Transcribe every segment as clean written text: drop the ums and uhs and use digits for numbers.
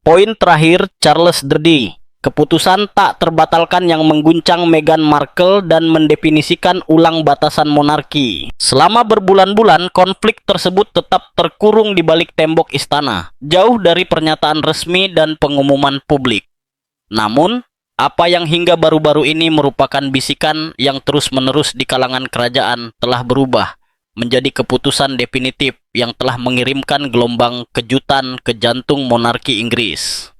Poin terakhir, Charles III. Keputusan tak terbatalkan yang mengguncang Meghan Markle dan mendefinisikan ulang batasan monarki. Selama berbulan-bulan, konflik tersebut tetap terkurung di balik tembok istana, jauh dari pernyataan resmi dan pengumuman publik. Namun, apa yang hingga baru-baru ini merupakan bisikan yang terus-menerus di kalangan kerajaan telah berubah menjadi keputusan definitif yang telah mengirimkan gelombang kejutan ke jantung monarki Inggris.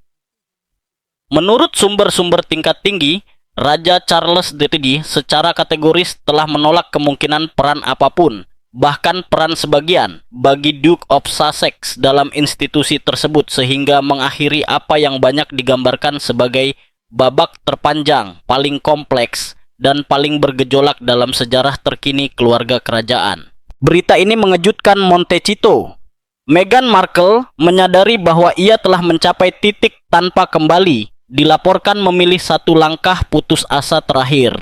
Menurut sumber-sumber tingkat tinggi, Raja Charles III secara kategoris telah menolak kemungkinan peran apapun, bahkan peran sebagian, bagi Duke of Sussex dalam institusi tersebut sehingga mengakhiri apa yang banyak digambarkan sebagai babak terpanjang, paling kompleks, dan paling bergejolak dalam sejarah terkini keluarga kerajaan. Berita ini mengejutkan Montecito. Meghan Markle menyadari bahwa ia telah mencapai titik tanpa kembali, dilaporkan memilih satu langkah putus asa terakhir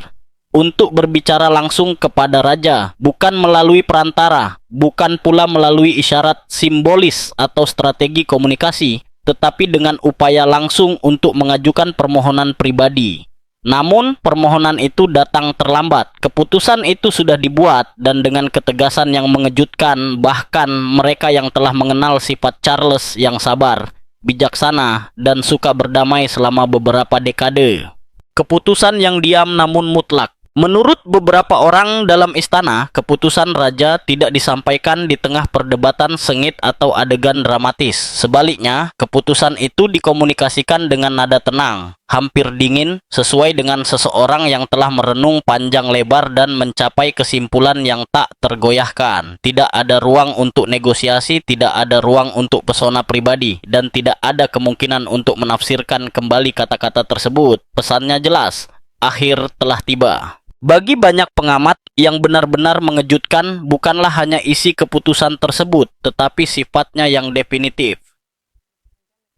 untuk berbicara langsung kepada raja, bukan melalui perantara, bukan pula melalui isyarat simbolis atau strategi komunikasi, tetapi dengan upaya langsung untuk mengajukan permohonan pribadi. Namun, permohonan itu datang terlambat. Keputusan itu sudah dibuat dan dengan ketegasan yang mengejutkan, bahkan mereka yang telah mengenal sifat Charles yang sabar, bijaksana, dan suka berdamai selama beberapa dekade. Keputusan yang diam namun mutlak. Menurut beberapa orang dalam istana, keputusan raja tidak disampaikan di tengah perdebatan sengit atau adegan dramatis. Sebaliknya, keputusan itu dikomunikasikan dengan nada tenang, hampir dingin, sesuai dengan seseorang yang telah merenung panjang lebar dan mencapai kesimpulan yang tak tergoyahkan. Tidak ada ruang untuk negosiasi, tidak ada ruang untuk pesona pribadi, dan tidak ada kemungkinan untuk menafsirkan kembali kata-kata tersebut. Pesannya jelas, akhir telah tiba. Bagi banyak pengamat, yang benar-benar mengejutkan bukanlah hanya isi keputusan tersebut, tetapi sifatnya yang definitif.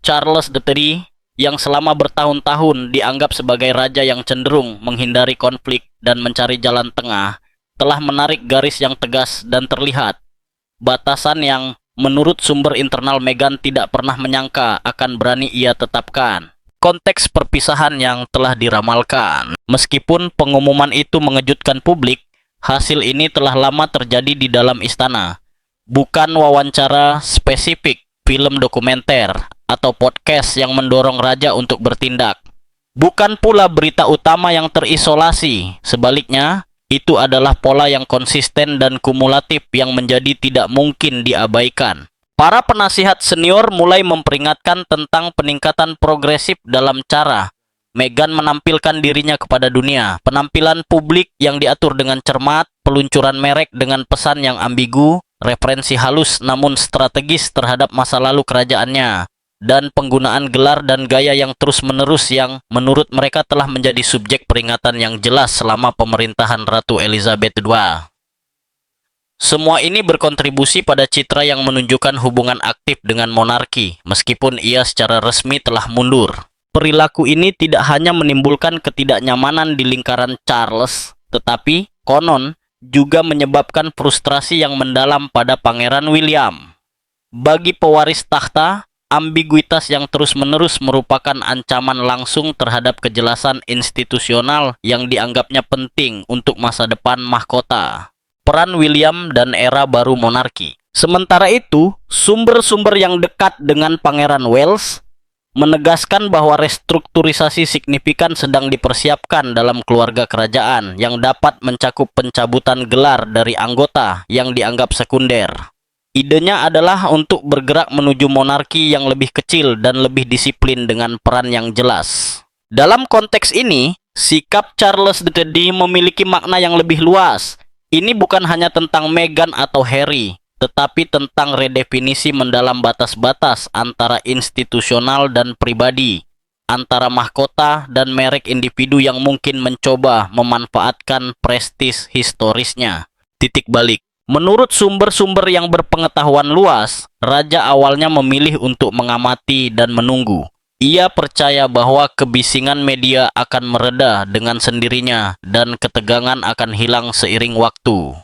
Charles III, yang selama bertahun-tahun dianggap sebagai raja yang cenderung menghindari konflik dan mencari jalan tengah, telah menarik garis yang tegas dan terlihat. Batasan yang menurut sumber internal Meghan tidak pernah menyangka akan berani ia tetapkan. Konteks perpisahan yang telah diramalkan. Meskipun pengumuman itu mengejutkan publik, hasil ini telah lama terjadi di dalam istana. Bukan wawancara spesifik, film dokumenter, atau podcast yang mendorong raja untuk bertindak. Bukan pula berita utama yang terisolasi. Sebaliknya, itu adalah pola yang konsisten dan kumulatif yang menjadi tidak mungkin diabaikan. Para penasihat senior mulai memperingatkan tentang peningkatan progresif dalam cara Meghan menampilkan dirinya kepada dunia. Penampilan publik yang diatur dengan cermat, peluncuran merek dengan pesan yang ambigu, referensi halus namun strategis terhadap masa lalu kerajaannya, dan penggunaan gelar dan gaya yang terus-menerus yang menurut mereka telah menjadi subjek peringatan yang jelas selama pemerintahan Ratu Elizabeth II. Semua ini berkontribusi pada citra yang menunjukkan hubungan aktif dengan monarki, meskipun ia secara resmi telah mundur. Perilaku ini tidak hanya menimbulkan ketidaknyamanan di lingkaran Charles, tetapi konon juga menyebabkan frustrasi yang mendalam pada Pangeran William. Bagi pewaris tahta, ambiguitas yang terus-menerus merupakan ancaman langsung terhadap kejelasan institusional yang dianggapnya penting untuk masa depan mahkota. Peran William dan era baru monarki. Sementara itu, sumber-sumber yang dekat dengan Pangeran Wales menegaskan bahwa restrukturisasi signifikan sedang dipersiapkan dalam keluarga kerajaan yang dapat mencakup pencabutan gelar dari anggota yang dianggap sekunder. Idenya adalah untuk bergerak menuju monarki yang lebih kecil dan lebih disiplin dengan peran yang jelas. Dalam konteks ini, sikap Charles III memiliki makna yang lebih luas. Ini bukan hanya tentang Meghan atau Harry, tetapi tentang redefinisi mendalam batas-batas antara institusional dan pribadi, antara mahkota dan merek individu yang mungkin mencoba memanfaatkan prestis historisnya. Titik balik. Menurut sumber-sumber yang berpengetahuan luas, raja awalnya memilih untuk mengamati dan menunggu. Ia percaya bahwa kebisingan media akan mereda dengan sendirinya dan ketegangan akan hilang seiring waktu.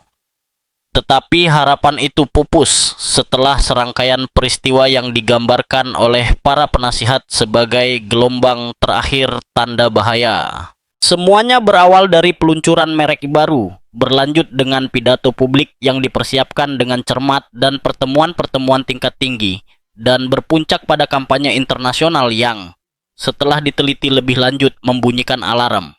Tetapi harapan itu pupus setelah serangkaian peristiwa yang digambarkan oleh para penasihat sebagai gelombang terakhir tanda bahaya. Semuanya berawal dari peluncuran merek baru, berlanjut dengan pidato publik yang dipersiapkan dengan cermat dan pertemuan-pertemuan tingkat tinggi, dan berpuncak pada kampanye internasional yang, setelah diteliti lebih lanjut, membunyikan alarm.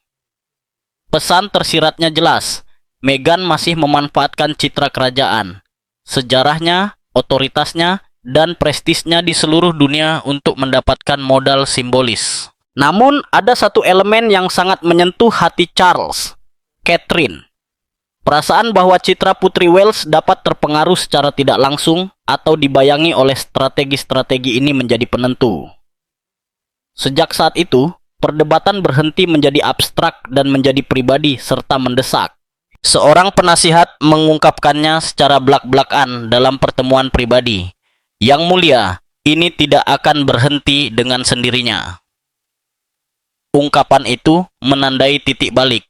Pesan tersiratnya jelas. Meghan masih memanfaatkan citra kerajaan, sejarahnya, otoritasnya, dan prestisnya di seluruh dunia untuk mendapatkan modal simbolis. Namun, ada satu elemen yang sangat menyentuh hati Charles, Catherine. Perasaan bahwa citra Putri Wales dapat terpengaruh secara tidak langsung atau dibayangi oleh strategi-strategi ini menjadi penentu. Sejak saat itu, perdebatan berhenti menjadi abstrak dan menjadi pribadi serta mendesak. Seorang penasihat mengungkapkannya secara belak-belakan dalam pertemuan pribadi. Yang mulia, ini tidak akan berhenti dengan sendirinya. Ungkapan itu menandai titik balik.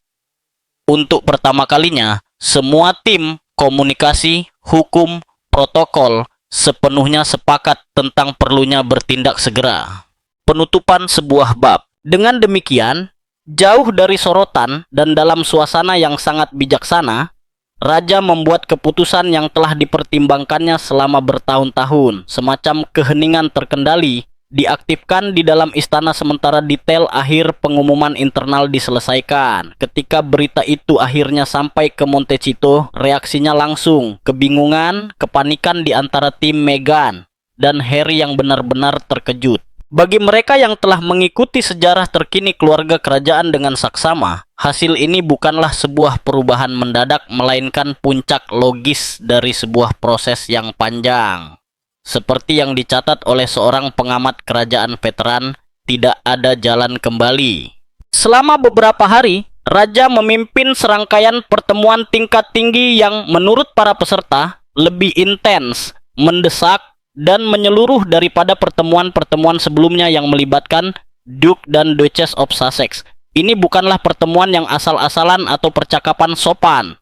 Untuk pertama kalinya, semua tim komunikasi, hukum, protokol sepenuhnya sepakat tentang perlunya bertindak segera. Penutupan sebuah bab. Dengan demikian, jauh dari sorotan dan dalam suasana yang sangat bijaksana, Raja membuat keputusan yang telah dipertimbangkannya selama bertahun-tahun, semacam keheningan terkendali, diaktifkan di dalam istana sementara detail akhir pengumuman internal diselesaikan. Ketika berita itu akhirnya sampai ke Montecito, reaksinya langsung, kebingungan, kepanikan di antara tim Meghan dan Harry yang benar-benar terkejut. Bagi mereka yang telah mengikuti sejarah terkini keluarga kerajaan dengan saksama, hasil ini bukanlah sebuah perubahan mendadak, melainkan puncak logis dari sebuah proses yang panjang. Seperti yang dicatat oleh seorang pengamat kerajaan veteran, tidak ada jalan kembali. Selama beberapa hari, Raja memimpin serangkaian pertemuan tingkat tinggi yang menurut para peserta lebih intens, mendesak, dan menyeluruh daripada pertemuan-pertemuan sebelumnya yang melibatkan Duke dan Duchess of Sussex. Ini bukanlah pertemuan yang asal-asalan atau percakapan sopan.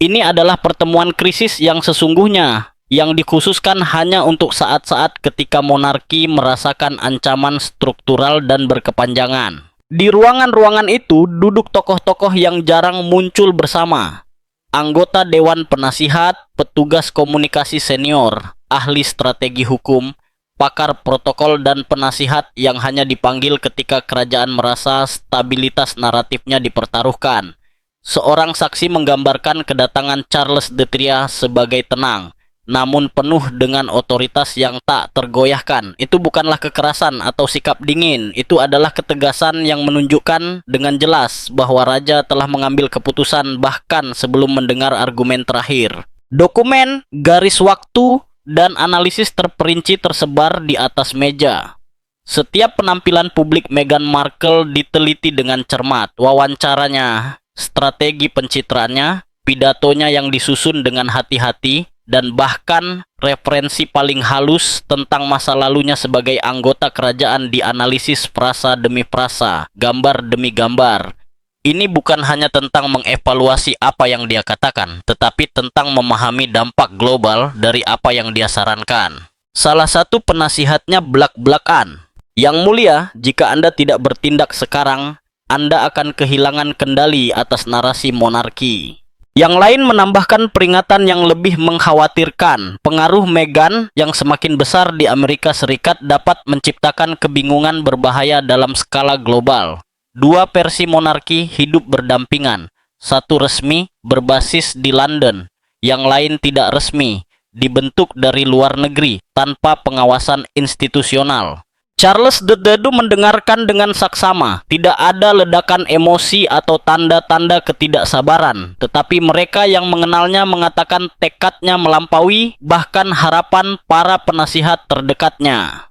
Ini adalah pertemuan krisis yang sesungguhnya, yang dikhususkan hanya untuk saat-saat ketika monarki merasakan ancaman struktural dan berkepanjangan. Di ruangan-ruangan itu duduk tokoh-tokoh yang jarang muncul bersama. Anggota Dewan Penasihat, petugas komunikasi senior, ahli strategi hukum, pakar protokol, dan penasihat yang hanya dipanggil ketika kerajaan merasa stabilitas naratifnya dipertaruhkan. Seorang saksi menggambarkan kedatangan Charles III sebagai tenang, namun penuh dengan otoritas yang tak tergoyahkan. Itu bukanlah kekerasan atau sikap dingin, itu adalah ketegasan yang menunjukkan dengan jelas bahwa raja telah mengambil keputusan bahkan sebelum mendengar argumen terakhir. Dokumen, garis waktu, dan analisis terperinci tersebar di atas meja. Setiap penampilan publik Meghan Markle diteliti dengan cermat. Wawancaranya, strategi pencitraannya, pidatonya yang disusun dengan hati-hati, dan bahkan referensi paling halus tentang masa lalunya sebagai anggota kerajaan dianalisis frasa demi frasa, gambar demi gambar. Ini bukan hanya tentang mengevaluasi apa yang dia katakan, tetapi tentang memahami dampak global dari apa yang dia sarankan. Salah satu penasihatnya belak-belakan. Yang mulia, jika Anda tidak bertindak sekarang, Anda akan kehilangan kendali atas narasi monarki. Yang lain menambahkan peringatan yang lebih mengkhawatirkan. Pengaruh Meghan yang semakin besar di Amerika Serikat dapat menciptakan kebingungan berbahaya dalam skala global. Dua versi monarki hidup berdampingan, satu resmi berbasis di London, yang lain tidak resmi, dibentuk dari luar negeri tanpa pengawasan institusional. Charles III mendengarkan dengan saksama, tidak ada ledakan emosi atau tanda-tanda ketidaksabaran, tetapi mereka yang mengenalnya mengatakan tekadnya melampaui bahkan harapan para penasihat terdekatnya.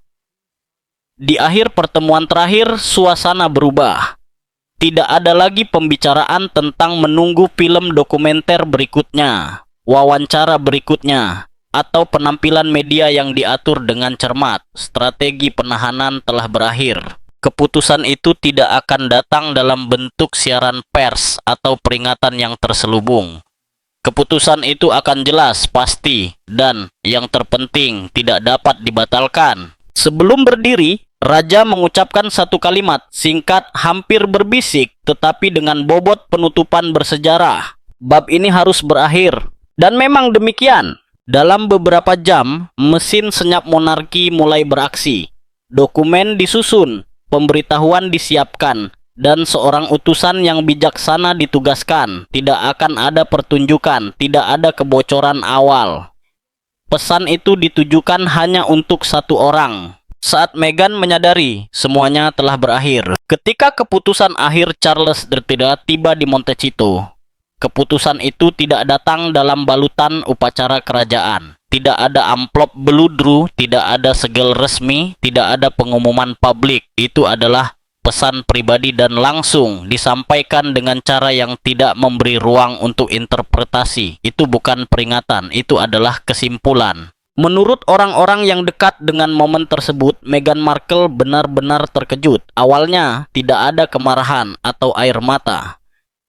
Di akhir pertemuan terakhir, suasana berubah. Tidak ada lagi pembicaraan tentang menunggu film dokumenter berikutnya, wawancara berikutnya, atau penampilan media yang diatur dengan cermat. Strategi penahanan telah berakhir. Keputusan itu tidak akan datang dalam bentuk siaran pers atau peringatan yang terselubung. Keputusan itu akan jelas, pasti, dan yang terpenting tidak dapat dibatalkan. Sebelum berdiri, Raja mengucapkan satu kalimat singkat hampir berbisik tetapi dengan bobot penutupan bersejarah. Bab ini harus berakhir. Dan memang demikian. Dalam beberapa jam, mesin senyap monarki mulai beraksi. Dokumen disusun, pemberitahuan disiapkan, dan seorang utusan yang bijaksana ditugaskan. Tidak akan ada pertunjukan, tidak ada kebocoran awal. Pesan itu ditujukan hanya untuk satu orang. Saat Meghan menyadari semuanya telah berakhir, ketika keputusan akhir Charles III tiba di Montecito, keputusan itu tidak datang dalam balutan upacara kerajaan. Tidak ada amplop beludru, tidak ada segel resmi, tidak ada pengumuman publik. Itu adalah pesan pribadi dan langsung disampaikan dengan cara yang tidak memberi ruang untuk interpretasi. Itu bukan peringatan, itu adalah kesimpulan. Menurut orang-orang yang dekat dengan momen tersebut, Meghan Markle benar-benar terkejut. Awalnya tidak ada kemarahan atau air mata.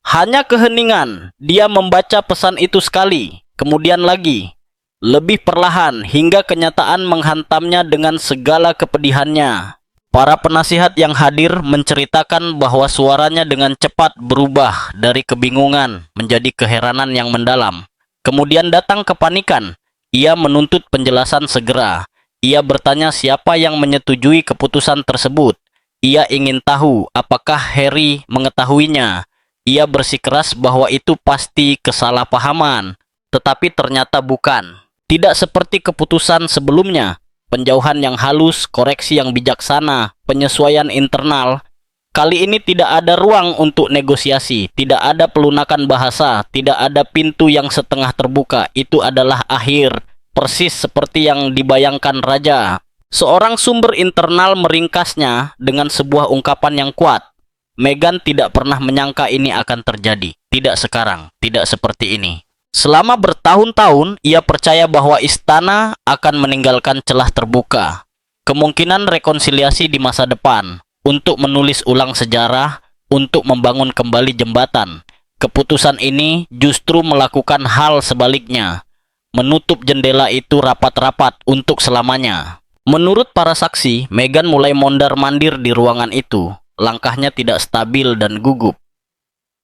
Hanya keheningan. Dia membaca pesan itu sekali, kemudian lagi. Lebih perlahan hingga kenyataan menghantamnya dengan segala kepedihannya. Para penasihat yang hadir menceritakan bahwa suaranya dengan cepat berubah dari kebingungan menjadi keheranan yang mendalam. Kemudian datang kepanikan. Ia menuntut penjelasan segera. Ia bertanya siapa yang menyetujui keputusan tersebut. Ia ingin tahu apakah Harry mengetahuinya. Ia bersikeras bahwa itu pasti kesalahpahaman, tetapi ternyata bukan. Tidak seperti keputusan sebelumnya. Penjauhan yang halus, koreksi yang bijaksana, penyesuaian internal. Kali ini tidak ada ruang untuk negosiasi, tidak ada pelunakan bahasa, tidak ada pintu yang setengah terbuka. Itu adalah akhir, persis seperti yang dibayangkan Raja. Seorang sumber internal meringkasnya dengan sebuah ungkapan yang kuat. Meghan tidak pernah menyangka ini akan terjadi. Tidak sekarang, tidak seperti ini. Selama bertahun-tahun, ia percaya bahwa istana akan meninggalkan celah terbuka. Kemungkinan rekonsiliasi di masa depan. Untuk menulis ulang sejarah, untuk membangun kembali jembatan. Keputusan ini justru melakukan hal sebaliknya. Menutup jendela itu rapat-rapat untuk selamanya. Menurut para saksi, Meghan mulai mondar-mandir di ruangan itu. Langkahnya tidak stabil dan gugup.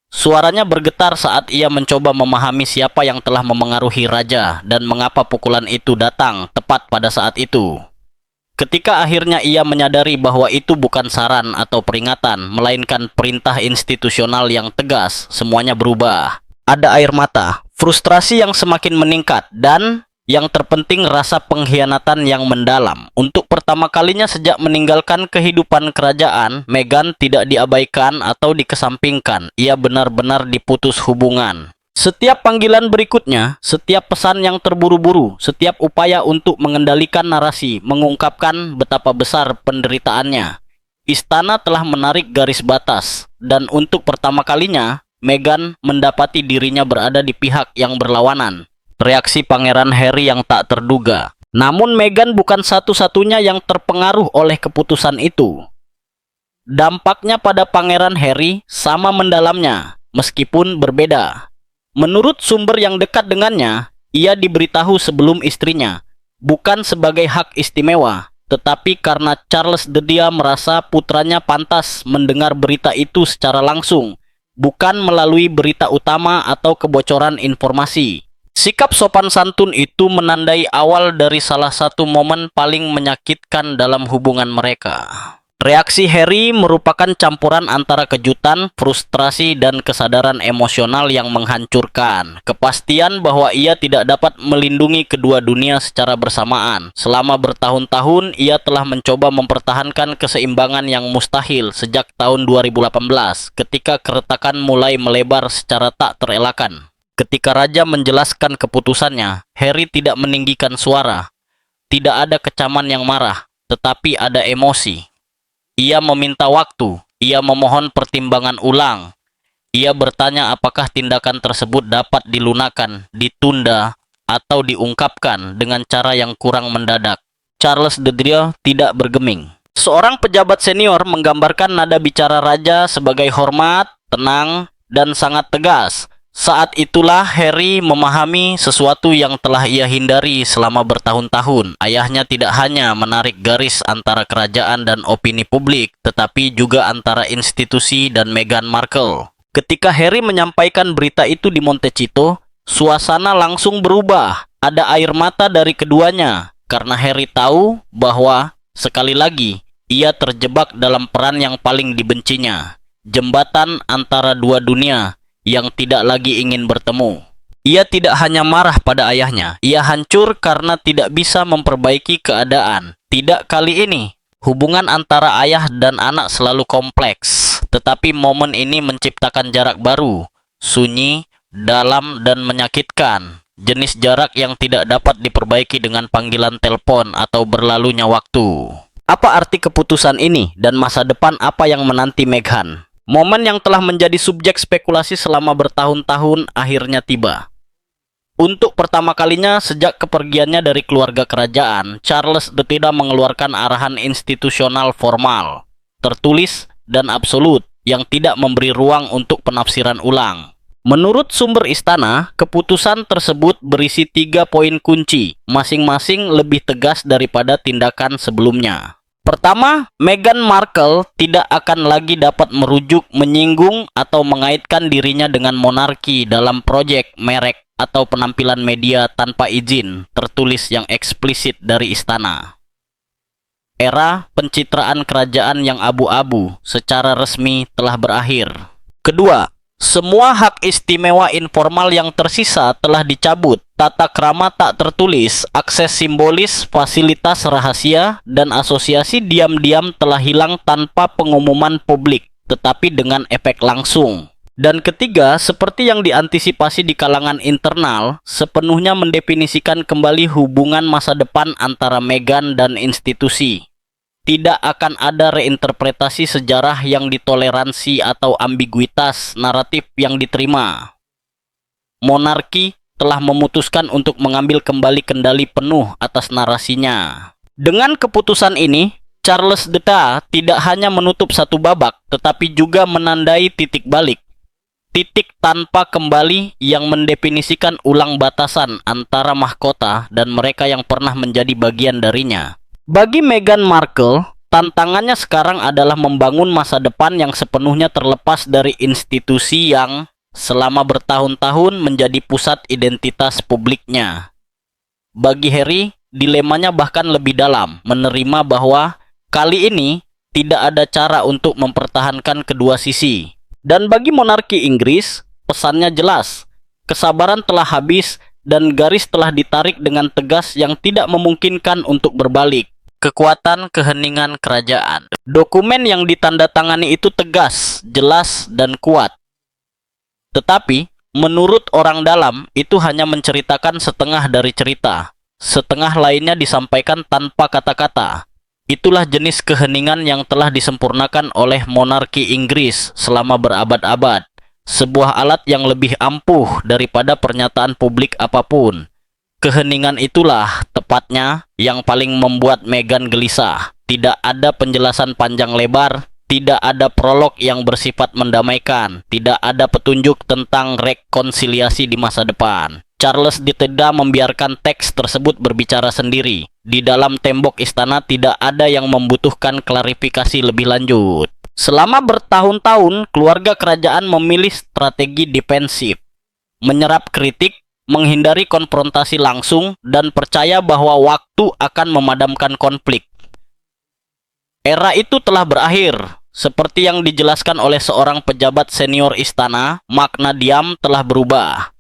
Suaranya bergetar saat ia mencoba memahami siapa yang telah memengaruhi Raja dan mengapa pukulan itu datang tepat pada saat itu. Ketika akhirnya ia menyadari bahwa itu bukan saran atau peringatan, melainkan perintah institusional yang tegas, semuanya berubah. Ada air mata, frustrasi yang semakin meningkat, dan yang terpenting rasa pengkhianatan yang mendalam. Untuk pertama kalinya sejak meninggalkan kehidupan kerajaan, Meghan tidak diabaikan atau dikesampingkan. Ia benar-benar diputus hubungan. Setiap panggilan berikutnya, setiap pesan yang terburu-buru, setiap upaya untuk mengendalikan narasi, mengungkapkan betapa besar penderitaannya. Istana telah menarik garis batas, dan untuk pertama kalinya, Meghan mendapati dirinya berada di pihak yang berlawanan. Reaksi Pangeran Harry yang tak terduga. Namun Meghan bukan satu-satunya yang terpengaruh oleh keputusan itu. Dampaknya pada Pangeran Harry sama mendalamnya, meskipun berbeda. Menurut sumber yang dekat dengannya, ia diberitahu sebelum istrinya, bukan sebagai hak istimewa, tetapi karena Charles III merasa putranya pantas mendengar berita itu secara langsung, bukan melalui berita utama atau kebocoran informasi. Sikap sopan santun itu menandai awal dari salah satu momen paling menyakitkan dalam hubungan mereka. Reaksi Harry merupakan campuran antara kejutan, frustrasi, dan kesadaran emosional yang menghancurkan. Kepastian bahwa ia tidak dapat melindungi kedua dunia secara bersamaan. Selama bertahun-tahun, ia telah mencoba mempertahankan keseimbangan yang mustahil sejak tahun 2018, ketika keretakan mulai melebar secara tak terelakkan. Ketika Raja menjelaskan keputusannya, Harry tidak meninggikan suara. Tidak ada kecaman yang marah, tetapi ada emosi. Ia meminta waktu, ia memohon pertimbangan ulang. Ia bertanya apakah tindakan tersebut dapat dilunakan, ditunda, atau diungkapkan dengan cara yang kurang mendadak. Charles III tidak bergeming. Seorang pejabat senior menggambarkan nada bicara Raja sebagai hormat, tenang, dan sangat tegas. Saat itulah Harry memahami sesuatu yang telah ia hindari selama bertahun-tahun. Ayahnya tidak hanya menarik garis antara kerajaan dan opini publik, tetapi juga antara institusi dan Meghan Markle. Ketika Harry menyampaikan berita itu di Montecito, suasana langsung berubah. Ada air mata dari keduanya, karena Harry tahu bahwa, sekali lagi, ia terjebak dalam peran yang paling dibencinya. Jembatan antara dua dunia yang tidak lagi ingin bertemu. Ia tidak hanya marah pada ayahnya, ia hancur karena tidak bisa memperbaiki keadaan. Tidak kali ini, hubungan antara ayah dan anak selalu kompleks, tetapi momen ini menciptakan jarak baru, sunyi, dalam, dan menyakitkan. Jenis jarak yang tidak dapat diperbaiki dengan panggilan telepon atau berlalunya waktu. Apa arti keputusan ini dan masa depan apa yang menanti Meghan? Momen yang telah menjadi subjek spekulasi selama bertahun-tahun akhirnya tiba. Untuk pertama kalinya sejak kepergiannya dari keluarga kerajaan, Charles tidak mengeluarkan arahan institusional formal, tertulis, dan absolut yang tidak memberi ruang untuk penafsiran ulang. Menurut sumber istana, keputusan tersebut berisi 3 poin kunci, masing-masing lebih tegas daripada tindakan sebelumnya. Pertama, Meghan Markle tidak akan lagi dapat merujuk, menyinggung, atau mengaitkan dirinya dengan monarki dalam proyek, merek, atau penampilan media tanpa izin tertulis yang eksplisit dari istana. Era pencitraan kerajaan yang abu-abu secara resmi telah berakhir. Kedua, semua hak istimewa informal yang tersisa telah dicabut. Tata krama tak tertulis, akses simbolis, fasilitas rahasia, dan asosiasi diam-diam telah hilang tanpa pengumuman publik, tetapi dengan efek langsung. Dan ketiga, seperti yang diantisipasi di kalangan internal, sepenuhnya mendefinisikan kembali hubungan masa depan antara Meghan dan institusi. Tidak akan ada reinterpretasi sejarah yang ditoleransi atau ambiguitas naratif yang diterima. Monarki telah memutuskan untuk mengambil kembali kendali penuh atas narasinya. Dengan keputusan ini, Charles III tidak hanya menutup satu babak, tetapi juga menandai titik balik. Titik tanpa kembali yang mendefinisikan ulang batasan antara mahkota dan mereka yang pernah menjadi bagian darinya. Bagi Meghan Markle, tantangannya sekarang adalah membangun masa depan yang sepenuhnya terlepas dari institusi yang selama bertahun-tahun menjadi pusat identitas publiknya. Bagi Harry, dilemanya bahkan lebih dalam, menerima bahwa kali ini tidak ada cara untuk mempertahankan kedua sisi. Dan bagi monarki Inggris, pesannya jelas, kesabaran telah habis dan garis telah ditarik dengan tegas yang tidak memungkinkan untuk berbalik. Kekuatan keheningan kerajaan. Dokumen yang ditandatangani itu tegas, jelas, dan kuat. Tetapi, menurut orang dalam, itu hanya menceritakan setengah dari cerita. Setengah lainnya disampaikan tanpa kata-kata. Itulah jenis keheningan yang telah disempurnakan oleh monarki Inggris selama berabad-abad. Sebuah alat yang lebih ampuh daripada pernyataan publik apapun. Keheningan itulah tepatnya yang paling membuat Meghan gelisah. Tidak ada penjelasan panjang lebar, tidak ada prolog yang bersifat mendamaikan, tidak ada petunjuk tentang rekonsiliasi di masa depan. Charles tidak membiarkan teks tersebut berbicara sendiri. Di dalam tembok istana tidak ada yang membutuhkan klarifikasi lebih lanjut. Selama bertahun-tahun, keluarga kerajaan memilih strategi defensif, menyerap kritik, menghindari konfrontasi langsung, dan percaya bahwa waktu akan memadamkan konflik. Era itu telah berakhir. Seperti yang dijelaskan oleh seorang pejabat senior istana, makna diam telah berubah.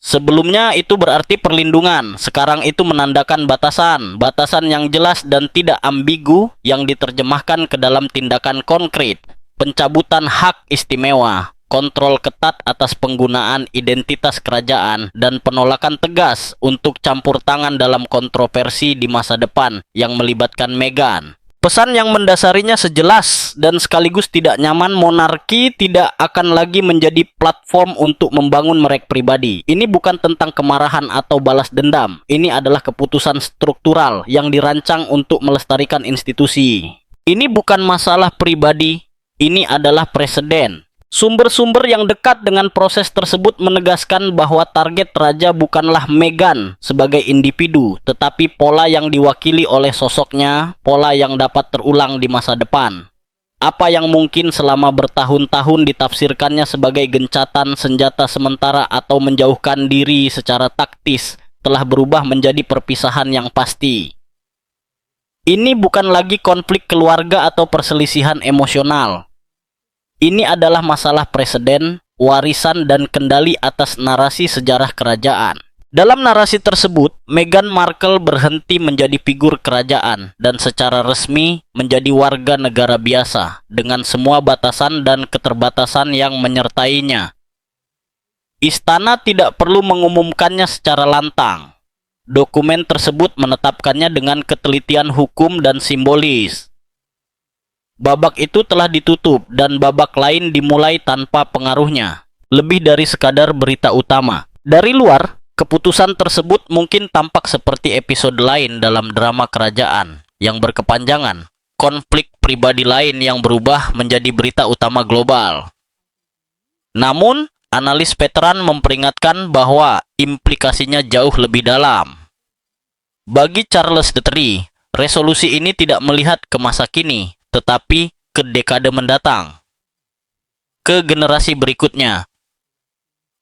Sebelumnya itu berarti perlindungan, sekarang itu menandakan batasan yang jelas dan tidak ambigu yang diterjemahkan ke dalam tindakan konkret, pencabutan hak istimewa, kontrol ketat atas penggunaan identitas kerajaan, dan penolakan tegas untuk campur tangan dalam kontroversi di masa depan yang melibatkan Meghan. Pesan yang mendasarinya sejelas dan sekaligus tidak nyaman, monarki tidak akan lagi menjadi platform untuk membangun merek pribadi. Ini bukan tentang kemarahan atau balas dendam. Ini adalah keputusan struktural yang dirancang untuk melestarikan institusi. Ini bukan masalah pribadi, ini adalah presiden. Sumber-sumber yang dekat dengan proses tersebut menegaskan bahwa target raja bukanlah Meghan sebagai individu, tetapi pola yang diwakili oleh sosoknya, pola yang dapat terulang di masa depan. Apa yang mungkin selama bertahun-tahun ditafsirkannya sebagai gencatan senjata sementara atau menjauhkan diri secara taktis telah berubah menjadi perpisahan yang pasti. Ini bukan lagi konflik keluarga atau perselisihan emosional. Ini adalah masalah presiden, warisan, dan kendali atas narasi sejarah kerajaan. Dalam narasi tersebut, Meghan Markle berhenti menjadi figur kerajaan dan secara resmi menjadi warga negara biasa dengan semua batasan dan keterbatasan yang menyertainya. Istana tidak perlu mengumumkannya secara lantang. Dokumen tersebut menetapkannya dengan ketelitian hukum dan simbolis. Babak itu telah ditutup dan babak lain dimulai tanpa pengaruhnya, lebih dari sekadar berita utama. Dari luar, keputusan tersebut mungkin tampak seperti episode lain dalam drama kerajaan yang berkepanjangan, konflik pribadi lain yang berubah menjadi berita utama global. Namun, analis veteran memperingatkan bahwa implikasinya jauh lebih dalam. Bagi Charles III, resolusi ini tidak melihat ke masa kini, tetapi ke dekade mendatang, ke generasi berikutnya,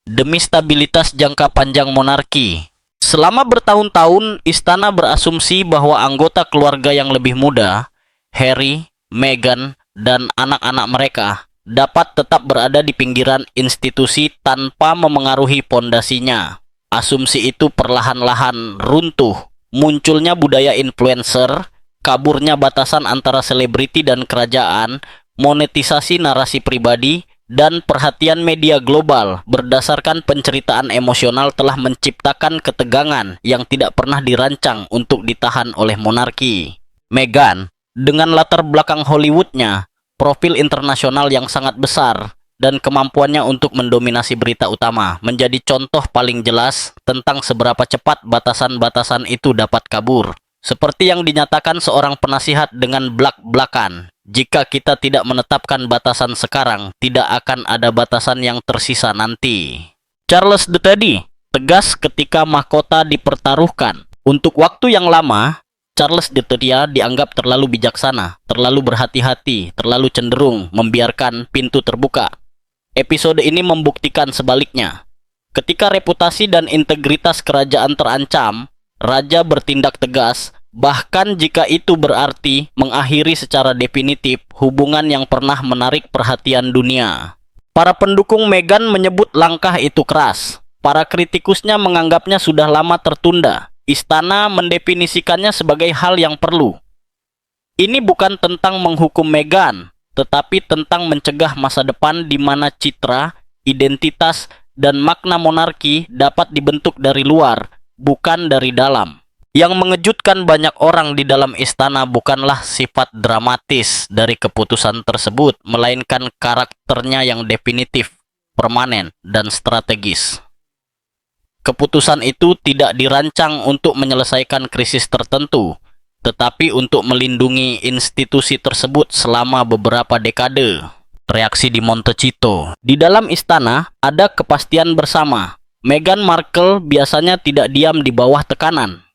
demi stabilitas jangka panjang monarki. Selama bertahun-tahun, istana berasumsi bahwa anggota keluarga yang lebih muda, Harry, Meghan, dan anak-anak mereka, dapat tetap berada di pinggiran institusi tanpa memengaruhi pondasinya. Asumsi itu perlahan-lahan runtuh. Munculnya budaya influencer, kaburnya batasan antara selebriti dan kerajaan, monetisasi narasi pribadi, dan perhatian media global berdasarkan penceritaan emosional telah menciptakan ketegangan yang tidak pernah dirancang untuk ditahan oleh monarki. Meghan, dengan latar belakang Hollywoodnya, profil internasional yang sangat besar, dan kemampuannya untuk mendominasi berita utama, menjadi contoh paling jelas tentang seberapa cepat batasan-batasan itu dapat kabur. Seperti yang dinyatakan seorang penasihat dengan blak-blakan, jika kita tidak menetapkan batasan sekarang, tidak akan ada batasan yang tersisa nanti. Charles III tegas ketika mahkota dipertaruhkan. Untuk waktu yang lama, Charles III dianggap terlalu bijaksana, terlalu berhati-hati, terlalu cenderung membiarkan pintu terbuka. Episode ini membuktikan sebaliknya. Ketika reputasi dan integritas kerajaan terancam, raja bertindak tegas, bahkan jika itu berarti mengakhiri secara definitif hubungan yang pernah menarik perhatian dunia. Para pendukung Meghan menyebut langkah itu keras. Para kritikusnya menganggapnya sudah lama tertunda. Istana mendefinisikannya sebagai hal yang perlu. Ini bukan tentang menghukum Meghan, tetapi tentang mencegah masa depan di mana citra, identitas, dan makna monarki dapat dibentuk dari luar, bukan dari dalam. Yang mengejutkan banyak orang di dalam istana bukanlah sifat dramatis dari keputusan tersebut, melainkan karakternya yang definitif, permanen, dan strategis. Keputusan itu tidak dirancang untuk menyelesaikan krisis tertentu, tetapi untuk melindungi institusi tersebut selama beberapa dekade. Reaksi di Montecito. Di dalam istana, ada kepastian bersama. Meghan Markle biasanya tidak diam di bawah tekanan.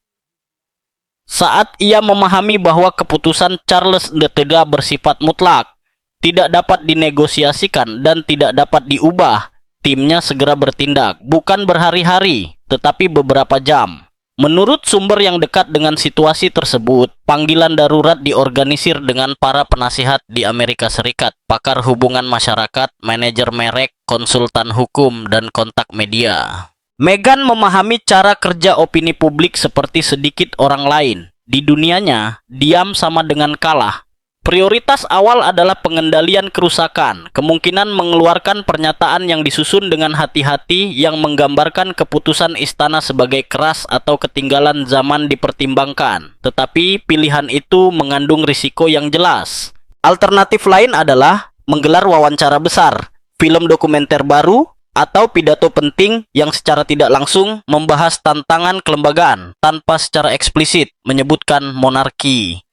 Saat ia memahami bahwa keputusan Charles III bersifat mutlak, tidak dapat dinegosiasikan dan tidak dapat diubah, timnya segera bertindak, bukan berhari-hari, tetapi beberapa jam. Menurut sumber yang dekat dengan situasi tersebut, panggilan darurat diorganisir dengan para penasihat di Amerika Serikat, pakar hubungan masyarakat, manajer merek, konsultan hukum, dan kontak media. Meghan memahami cara kerja opini publik seperti sedikit orang lain. Di dunianya, diam sama dengan kalah. Prioritas awal adalah pengendalian kerusakan, kemungkinan mengeluarkan pernyataan yang disusun dengan hati-hati yang menggambarkan keputusan istana sebagai keras atau ketinggalan zaman dipertimbangkan. Tetapi pilihan itu mengandung risiko yang jelas. Alternatif lain adalah menggelar wawancara besar, film dokumenter baru, atau pidato penting yang secara tidak langsung membahas tantangan kelembagaan tanpa secara eksplisit menyebutkan monarki.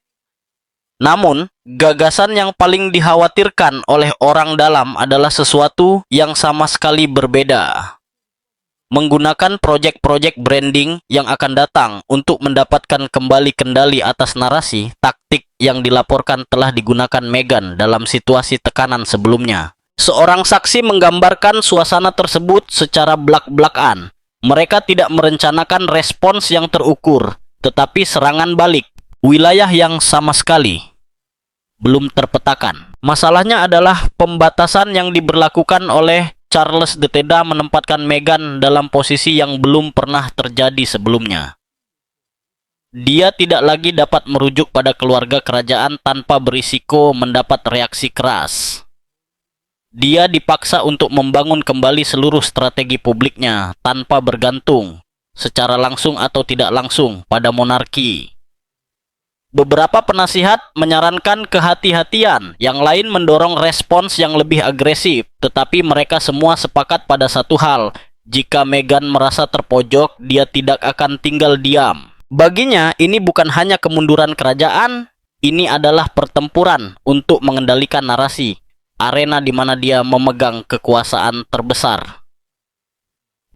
Namun, gagasan yang paling dikhawatirkan oleh orang dalam adalah sesuatu yang sama sekali berbeda. Menggunakan proyek-proyek branding yang akan datang untuk mendapatkan kembali kendali atas narasi, taktik yang dilaporkan telah digunakan Meghan dalam situasi tekanan sebelumnya. Seorang saksi menggambarkan suasana tersebut secara blak-blakan. Mereka tidak merencanakan respons yang terukur, tetapi serangan balik, wilayah yang sama sekali belum terpetakan. Masalahnya adalah pembatasan yang diberlakukan oleh Charles III menempatkan Meghan dalam posisi yang belum pernah terjadi sebelumnya. Dia tidak lagi dapat merujuk pada keluarga kerajaan tanpa berisiko mendapat reaksi keras. Dia dipaksa untuk membangun kembali seluruh strategi publiknya tanpa bergantung, secara langsung atau tidak langsung, pada monarki. Beberapa penasihat menyarankan kehati-hatian, yang lain mendorong respons yang lebih agresif, tetapi mereka semua sepakat pada satu hal: jika Meghan merasa terpojok, dia tidak akan tinggal diam. Baginya, ini bukan hanya kemunduran kerajaan, ini adalah pertempuran untuk mengendalikan narasi, arena di mana dia memegang kekuasaan terbesar.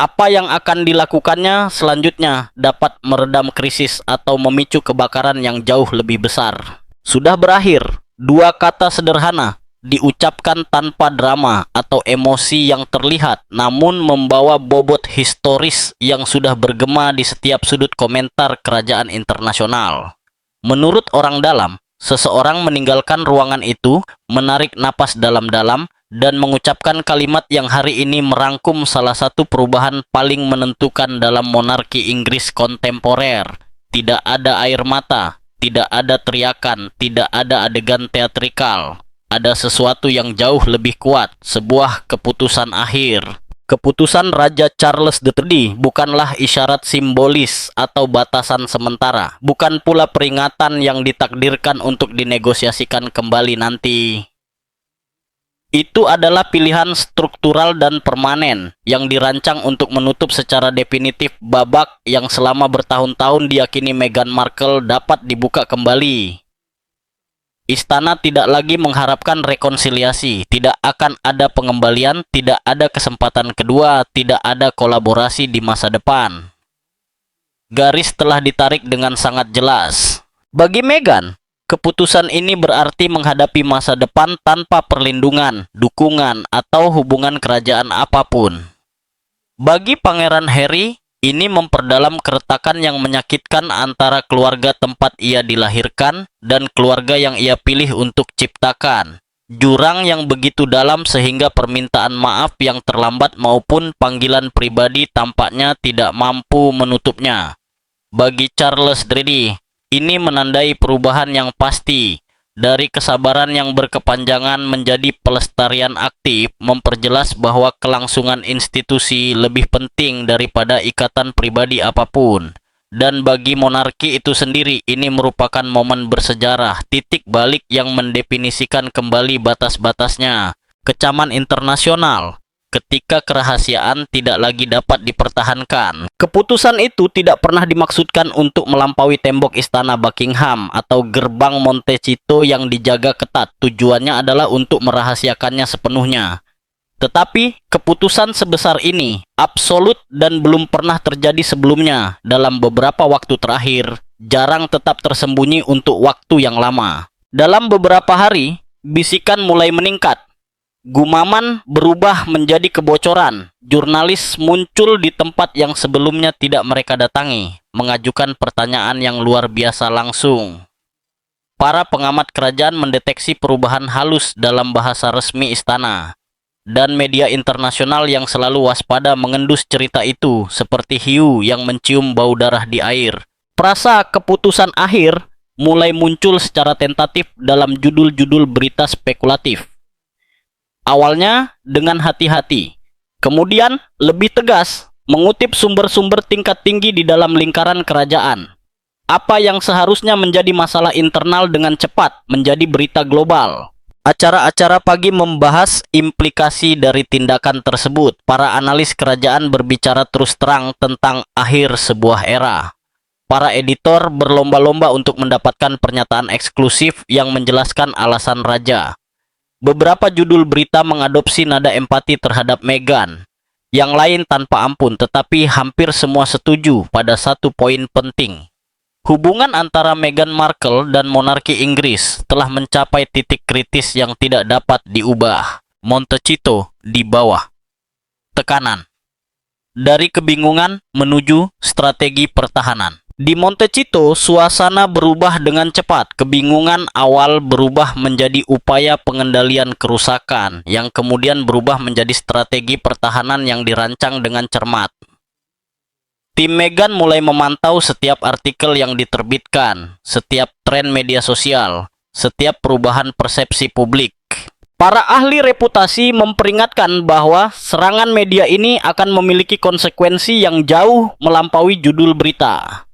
Apa yang akan dilakukannya selanjutnya dapat meredam krisis atau memicu kebakaran yang jauh lebih besar. Sudah berakhir, dua kata sederhana, diucapkan tanpa drama atau emosi yang terlihat, namun membawa bobot historis yang sudah bergema di setiap sudut komentar kerajaan internasional. Menurut orang dalam, seseorang meninggalkan ruangan itu, menarik napas dalam-dalam, dan mengucapkan kalimat yang hari ini merangkum salah satu perubahan paling menentukan dalam monarki Inggris kontemporer. Tidak ada air mata, tidak ada teriakan, tidak ada adegan teatrikal. Ada sesuatu yang jauh lebih kuat, sebuah keputusan akhir. Keputusan Raja Charles III bukanlah isyarat simbolis atau batasan sementara, bukan pula peringatan yang ditakdirkan untuk dinegosiasikan kembali nanti. Itu adalah pilihan struktural dan permanen yang dirancang untuk menutup secara definitif babak yang selama bertahun-tahun diyakini Meghan Markle dapat dibuka kembali. Istana tidak lagi mengharapkan rekonsiliasi, tidak akan ada pengembalian, tidak ada kesempatan kedua, tidak ada kolaborasi di masa depan. Garis telah ditarik dengan sangat jelas. Bagi Meghan, keputusan ini berarti menghadapi masa depan tanpa perlindungan, dukungan, atau hubungan kerajaan apapun. Bagi Pangeran Harry, ini memperdalam keretakan yang menyakitkan antara keluarga tempat ia dilahirkan dan keluarga yang ia pilih untuk ciptakan. Jurang yang begitu dalam sehingga permintaan maaf yang terlambat maupun panggilan pribadi tampaknya tidak mampu menutupnya. Bagi Charles III, ini menandai perubahan yang pasti, dari kesabaran yang berkepanjangan menjadi pelestarian aktif, memperjelas bahwa kelangsungan institusi lebih penting daripada ikatan pribadi apapun. Dan bagi monarki itu sendiri, ini merupakan momen bersejarah, titik balik yang mendefinisikan kembali batas-batasnya. Kecaman internasional, ketika kerahasiaan tidak lagi dapat dipertahankan. Keputusan itu tidak pernah dimaksudkan untuk melampaui tembok istana Buckingham atau gerbang Montecito yang dijaga ketat. Tujuannya adalah untuk merahasiakannya sepenuhnya. Tetapi keputusan sebesar ini absolut dan belum pernah terjadi sebelumnya. Dalam beberapa waktu terakhir, jarang tetap tersembunyi untuk waktu yang lama. Dalam beberapa hari, bisikan mulai meningkat. Gumaman berubah menjadi kebocoran. Jurnalis muncul di tempat yang sebelumnya tidak mereka datangi, mengajukan pertanyaan yang luar biasa langsung. Para pengamat kerajaan mendeteksi perubahan halus dalam bahasa resmi istana, dan media internasional yang selalu waspada mengendus cerita itu seperti hiu yang mencium bau darah di air. Frasa keputusan akhir mulai muncul secara tentatif dalam judul-judul berita spekulatif. Awalnya dengan hati-hati, kemudian lebih tegas, mengutip sumber-sumber tingkat tinggi di dalam lingkaran kerajaan. Apa yang seharusnya menjadi masalah internal dengan cepat menjadi berita global. Acara-acara pagi membahas implikasi dari tindakan tersebut. Para analis kerajaan berbicara terus terang tentang akhir sebuah era. Para editor berlomba-lomba untuk mendapatkan pernyataan eksklusif yang menjelaskan alasan raja. Beberapa judul berita mengadopsi nada empati terhadap Meghan. Yang lain tanpa ampun, tetapi hampir semua setuju pada satu poin penting. Hubungan antara Meghan Markle dan monarki Inggris telah mencapai titik kritis yang tidak dapat diubah. Montecito di bawah tekanan. Dari kebingungan menuju strategi pertahanan. Di Montecito, suasana berubah dengan cepat. Kebingungan awal berubah menjadi upaya pengendalian kerusakan, yang kemudian berubah menjadi strategi pertahanan yang dirancang dengan cermat. Tim Meghan mulai memantau setiap artikel yang diterbitkan, setiap tren media sosial, setiap perubahan persepsi publik. Para ahli reputasi memperingatkan bahwa serangan media ini akan memiliki konsekuensi yang jauh melampaui judul berita.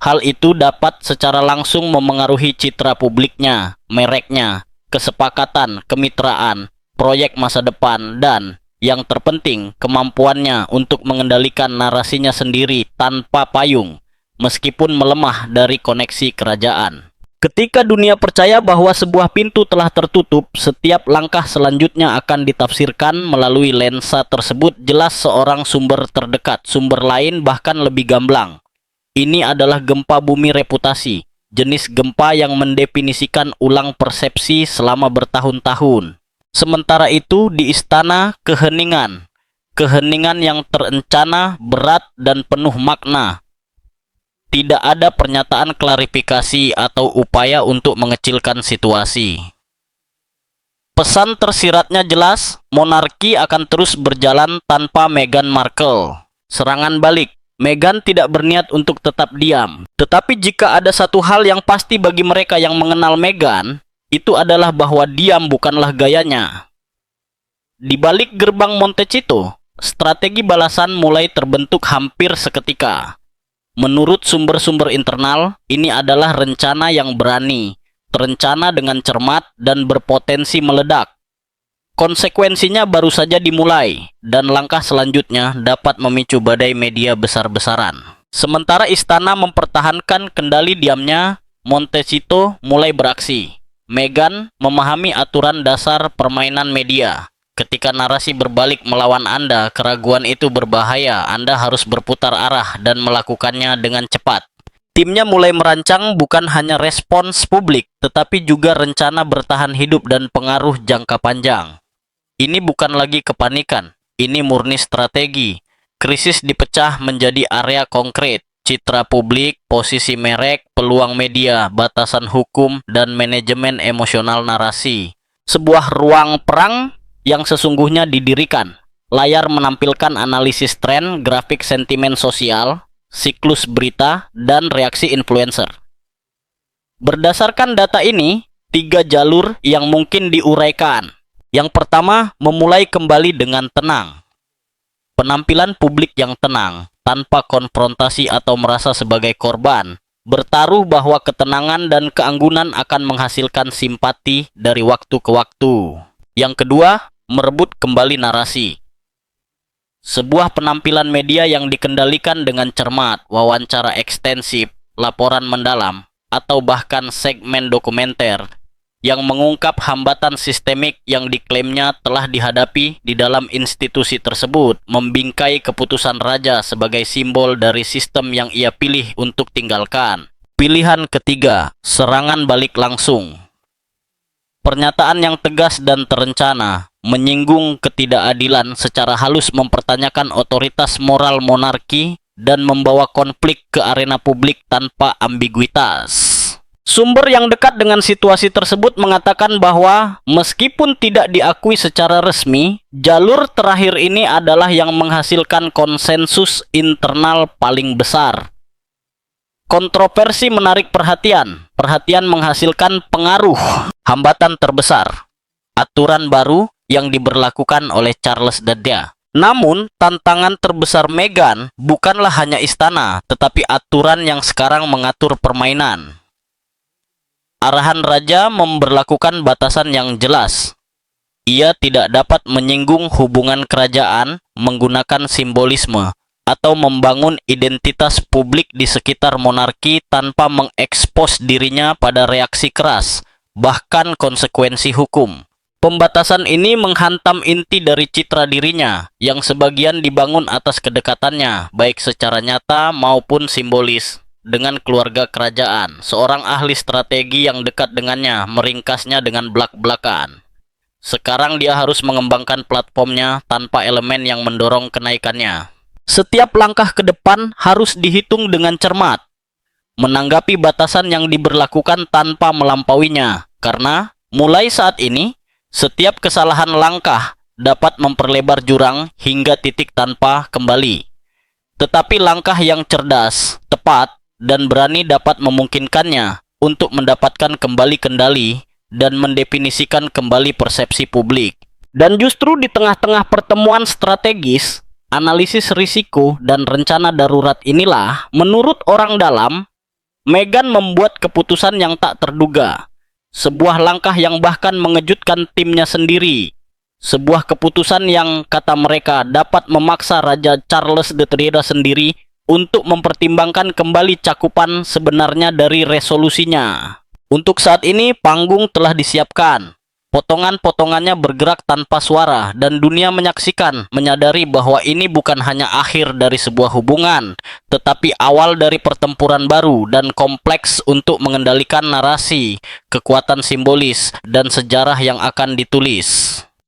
Hal itu dapat secara langsung memengaruhi citra publiknya, mereknya, kesepakatan, kemitraan, proyek masa depan, dan, yang terpenting, kemampuannya untuk mengendalikan narasinya sendiri tanpa payung, meskipun melemah dari koneksi kerajaan. Ketika dunia percaya bahwa sebuah pintu telah tertutup, setiap langkah selanjutnya akan ditafsirkan melalui lensa tersebut. Jelas seorang sumber terdekat, sumber lain bahkan lebih gamblang. Ini adalah gempa bumi reputasi, jenis gempa yang mendefinisikan ulang persepsi selama bertahun-tahun. Sementara itu di istana keheningan yang terencana, berat dan penuh makna. Tidak ada pernyataan klarifikasi atau upaya untuk mengecilkan situasi. Pesan tersiratnya jelas, monarki akan terus berjalan tanpa Meghan Markle. Serangan balik. Meghan tidak berniat untuk tetap diam. Tetapi jika ada satu hal yang pasti bagi mereka yang mengenal Meghan, itu adalah bahwa diam bukanlah gayanya. Di balik gerbang Montecito, strategi balasan mulai terbentuk hampir seketika. Menurut sumber-sumber internal, ini adalah rencana yang berani, terencana dengan cermat dan berpotensi meledak. Konsekuensinya baru saja dimulai, dan langkah selanjutnya dapat memicu badai media besar-besaran. Sementara istana mempertahankan kendali diamnya, Montecito mulai beraksi. Meghan memahami aturan dasar permainan media. Ketika narasi berbalik melawan Anda, keraguan itu berbahaya. Anda harus berputar arah dan melakukannya dengan cepat. Timnya mulai merancang bukan hanya respons publik, tetapi juga rencana bertahan hidup dan pengaruh jangka panjang. Ini bukan lagi kepanikan, ini murni strategi. Krisis dipecah menjadi area konkret, citra publik, posisi merek, peluang media, batasan hukum, dan manajemen emosional narasi. Sebuah ruang perang yang sesungguhnya didirikan. Layar menampilkan analisis tren, grafik sentimen sosial, siklus berita, dan reaksi influencer. Berdasarkan data ini, 3 jalur yang mungkin diuraikan. Yang pertama, memulai kembali dengan tenang. Penampilan publik yang tenang, tanpa konfrontasi atau merasa sebagai korban, bertaruh bahwa ketenangan dan keanggunan akan menghasilkan simpati dari waktu ke waktu. Yang kedua, merebut kembali narasi. Sebuah penampilan media yang dikendalikan dengan cermat, wawancara ekstensif, laporan mendalam, atau bahkan segmen dokumenter yang mengungkap hambatan sistemik yang diklaimnya telah dihadapi di dalam institusi tersebut, membingkai keputusan raja sebagai simbol dari sistem yang ia pilih untuk tinggalkan. Pilihan ketiga, serangan balik langsung. Pernyataan yang tegas dan terencana, menyinggung ketidakadilan, secara halus mempertanyakan otoritas moral monarki, dan membawa konflik ke arena publik tanpa ambiguitas. Sumber yang dekat dengan situasi tersebut mengatakan bahwa meskipun tidak diakui secara resmi, jalur terakhir ini adalah yang menghasilkan konsensus internal paling besar. Kontroversi menarik perhatian, perhatian menghasilkan pengaruh, hambatan terbesar. Aturan baru yang diberlakukan oleh Charles III. Namun, tantangan terbesar Meghan bukanlah hanya istana, tetapi aturan yang sekarang mengatur permainan. Arahan raja memberlakukan batasan yang jelas. Ia tidak dapat menyinggung hubungan kerajaan menggunakan simbolisme, atau membangun identitas publik di sekitar monarki tanpa mengekspos dirinya pada reaksi keras, bahkan konsekuensi hukum. Pembatasan ini menghantam inti dari citra dirinya, yang sebagian dibangun atas kedekatannya, baik secara nyata maupun simbolis, dengan keluarga kerajaan. Seorang ahli strategi yang dekat dengannya meringkasnya dengan blak-blakan. Sekarang dia harus mengembangkan platformnya tanpa elemen yang mendorong kenaikannya. Setiap langkah ke depan harus dihitung dengan cermat, menanggapi batasan yang diberlakukan tanpa melampauinya, karena mulai saat ini, setiap kesalahan langkah dapat memperlebar jurang hingga titik tanpa kembali. Tetapi langkah yang cerdas, tepat, dan berani dapat memungkinkannya untuk mendapatkan kembali kendali dan mendefinisikan kembali persepsi publik. Dan justru di tengah-tengah pertemuan strategis, analisis risiko dan rencana darurat inilah, menurut orang dalam, Meghan membuat keputusan yang tak terduga. Sebuah langkah yang bahkan mengejutkan timnya sendiri. Sebuah keputusan yang, kata mereka, dapat memaksa Raja Charles III sendiri untuk mempertimbangkan kembali cakupan sebenarnya dari resolusinya. Untuk saat ini, panggung telah disiapkan. Potongan-potongannya bergerak tanpa suara, dan dunia menyaksikan, menyadari bahwa ini bukan hanya akhir dari sebuah hubungan, tetapi awal dari pertempuran baru dan kompleks untuk mengendalikan narasi, kekuatan simbolis, dan sejarah yang akan ditulis.